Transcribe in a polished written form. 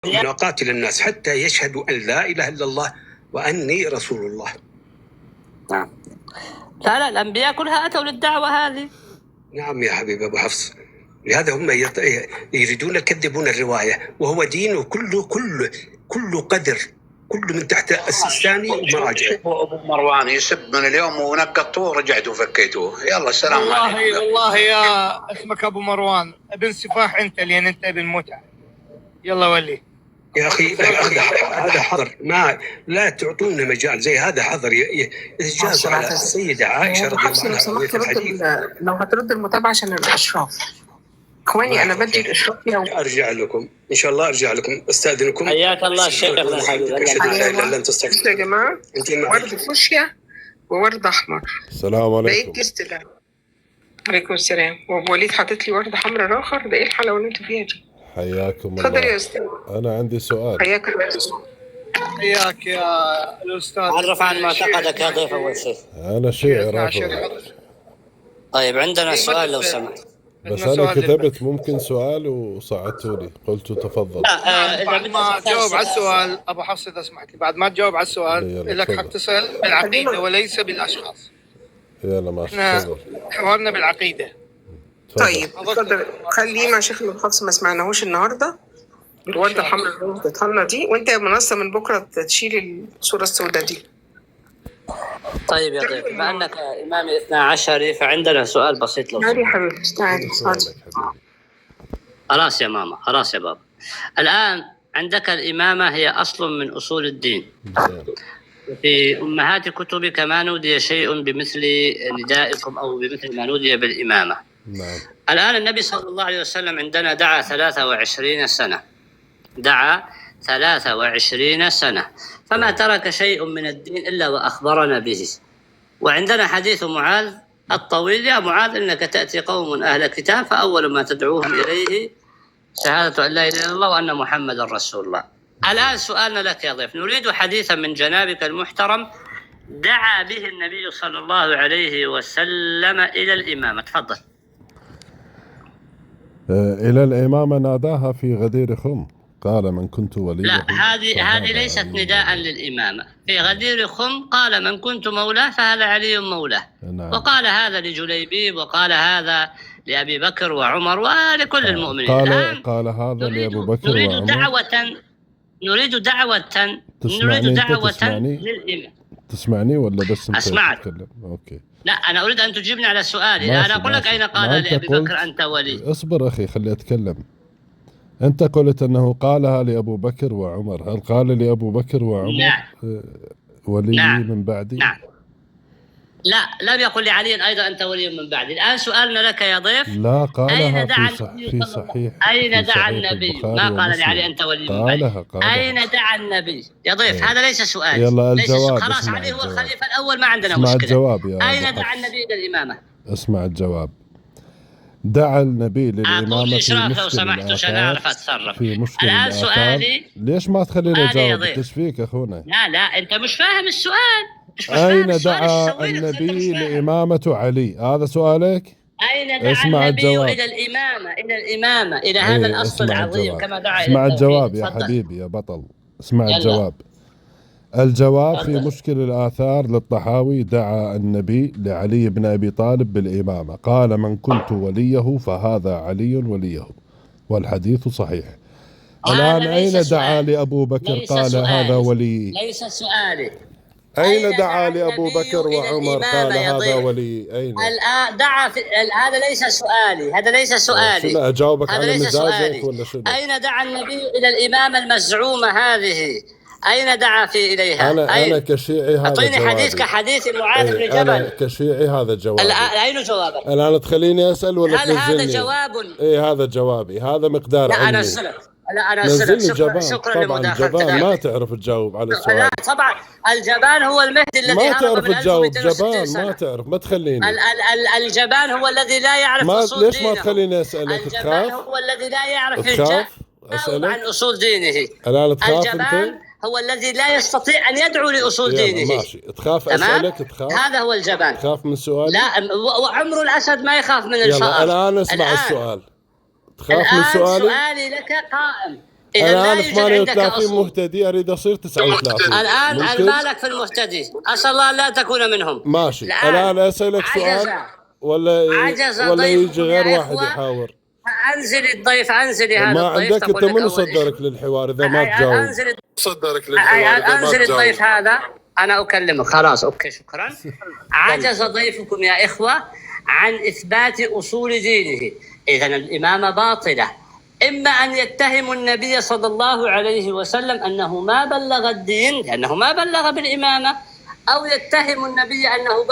أن أقاتل الناس حتى يشهدوا أن لا إله إلا الله وأني رسول الله. نعم. لا الأنبياء كلها أتوا للدعوة هذه. نعم يا حبيب أبو حفص، لهذا هم يريدون يكذبون الرواية، وهو دينه كله قدر، كله من تحت السيستاني ومراجع. أبو مروان يسب من اليوم ونقطوه ورجعتوا وفكيتوه. يلا السلام عليكم. والله يا اسمك أبو مروان ابن سفاح أنت، لأن أنت ابن متعة. يلا ولي يا أخي هذا حظر، ما لا تعطونا مجال زي هذا حظر يتجاوز على السيدة عائشة رضي الله عنها. لو هترد المتابعة عشان الأشراف إخواني، أنا بدي الإشراف فيها. أرجع لكم إن شاء الله، أرجع لكم، أستأذنكم. حياك الله الشيخ. يا جماعة ورد فوشيا وورد أحمر. السلام عليكم. بقيت استلام. عليكم السلام. وأبو وليد حاطط لي ورد حمراء آخر. ده إيه الحلاوة اللي أنتوا فيها دي؟ حياكم الله. تفضل يا أستاذ. أنا عندي سؤال. حياك الله يا أستاذ. حياك يا الأستاذ. عرف عن معتقدك يا ضيف أول شيء. أنا شيعي رافضي. طيب عندنا سؤال لو سمحت. بس أنا كتبت ممكن سؤال وصعدتوا لي، قلتوا تفضل. بعد ما تجاوب على السؤال أبو حفص إذا سمحت لي، بعد ما تجاوب على السؤال لك حق تسأل بالعقيدة وليس بالأشخاص. يلا ماشي. حوارنا بالعقيدة. طيب اتفضل. خليه مع شيخ أبو حفص، ما سمعناهوش النهارده بالوردة الحمراء اللي اديتها لنا دي، وأنت يا منصة من بكرة تشيل الصورة السوداء دي. طيب يا ضيف، بما أنك إمامي 12 فعندنا سؤال بسيط لو تعالي يا حبيبتي تعالي. خلاص يا ماما، خلاص يا بابا. الآن عندك الإمامة هي أصل من أصول الدين. في أمهات كتبك ما نودي شيء بمثل ندائكم أو بمثل ما نودي بالإمامة. نعم. الآن النبي صلى الله عليه وسلم عندنا دعا 23 سنة، دعا 23 سنة، فما ترك شيء من الدين إلا وأخبرنا به. وعندنا حديث معاذ الطويل: يا معاذ إنك تأتي قوم أهل كتاب فأول ما تدعوهم إليه شهادة أن لا إله إلا الله وأن محمد رسول الله. الآن سؤالنا لك يا ضيف، نريد حديثا من جنابك المحترم دعا به النبي صلى الله عليه وسلم إلى الإمامة. تفضل. إلى الإمامة ناداها في غدير خم، قال من كنت وليه. لا، هذه ليست نداء للإمامة. في غدير خم قال من كنت مولاه فهذا علي مولاه. نعم. وقال هذا لجليبيب، وقال هذا لأبي بكر وعمر ولكل المؤمنين. قال هذا لأبو بكر وعمر. نريد دعوة للإمام. تسمعني ولا بس انت أسمعك؟ تتكلم؟ اوكي. لا، أنا أريد أن تجيبني على سؤالي. أنا أقول لك أين قال لأبي بكر أنت ولي. اصبر أخي خلي أتكلم. أنت قلت أنه قالها لأبو بكر وعمر، هل قال لأبو بكر وعمر نعم. ولي نعم. من بعدي؟ نعم. لا، لم يقل لعلي أيضا أنت ولي من بعدي. الآن سؤالنا لك يا ضيف، لا قالها في صحيح. أين دعا النبي؟ ما قال لعلي أنت ولي من بعدي. أين دعا النبي يا ضيف؟ هذا ليس سؤال. يلا الجواب. خلاص، علي هو الخليفة الأول، ما عندنا اسمع مشكلة. الجواب يا أين دعا النبي إلى الإمامة؟ اسمع الجواب. دعا النبي للإمامة في إشراف لو سمحت عشان أعرف أتصرف. في مشكل الآن الآثار. سؤالي، ليش ما تخليني أجاوب؟ ايش فيك أخونا؟ لا أنت مش فاهم السؤال. أين دعا النبي لإمامة علي؟ هذا سؤالك؟ أين دعا النبي إلى الإمامة إلى هذا الأصل العظيم كما دعا إلى اسمع الجواب يا حبيبي يا بطل. اسمع الجواب. الجواب في مشكل الآثار للطحاوي: دعا النبي لعلي بن أبي طالب بالإمامة، قال من كنت وليه فهذا علي وليه، والحديث صحيح. الآن أين دعا لأبو بكر قال هذا ولي؟ ليس سؤالي. أين دعا لأبو بكر وعمر قال هذا ولي؟ أين؟ الآن دعا هذا ليس سؤالي. هذا ليس سؤالي. شنو أجاوبك على مزاجك ولا شنو؟ أين دعا النبي إلى الإمامة المزعومة هذه؟ أين دعا إليها؟ أنا كشيعي هذا أعطيني حديث كحديث معاذ بن جبل. أنا كشيعي هذا جوابي. أين جوابك؟ الآن تخليني أسأل ولا هل هذا جواب؟ إيه هذا جوابي، هذا مقدار علمي. لا أنا أرسلك. شكرا لمداخلتك. طبعا الجبان ما تعرف تجاوب على السؤال. لا طبعا الجبان هو المهدي الذي ما تعرف تجاوب. جبان سنة. ما تعرف، ما تخليني. الجبان هو الذي لا يعرف أصول ليش دينه. ما تخليني أسألك؟ الجبان هو الذي لا يعرف أسألك عن أصول دينه. الآن تخاف الجبان هو الذي لا يستطيع أن يدعو لأصول دينه. ماشي. تخاف أسألك؟ تخاف؟ هذا هو الجبان. تخاف من سؤالي؟ لا، وعمر الأسد ما يخاف من الفأر. الآن اسمع السؤال. تخاف من سؤالي؟ سؤالي لك قائم. إذا لا الآن يوجد عندك 38 أصول. مهتدي، أريد أصير 39. الآن ممكن؟ مالك في المهتدي، أسأل الله لا تكون منهم. ماشي. الآن أسألك سؤال ولا يجي غير واحد يحاور؟ أنزل الضيف، أنزل هذا ما الضيف. عندك أنت من يصدرك للحوار إذا ما تجاوب؟ أنزل الضيف هذا، أنا أكلمك خلاص. أوكي شكرا. عجز ضيفكم يا إخوة عن إثبات أصول دينه، إذن الإمامة باطلة. إما أن يتهم النبي صلى الله عليه وسلم أنه ما بلغ الدين لأنه ما بلغ بالإمامة، أو يتهم النبي أنه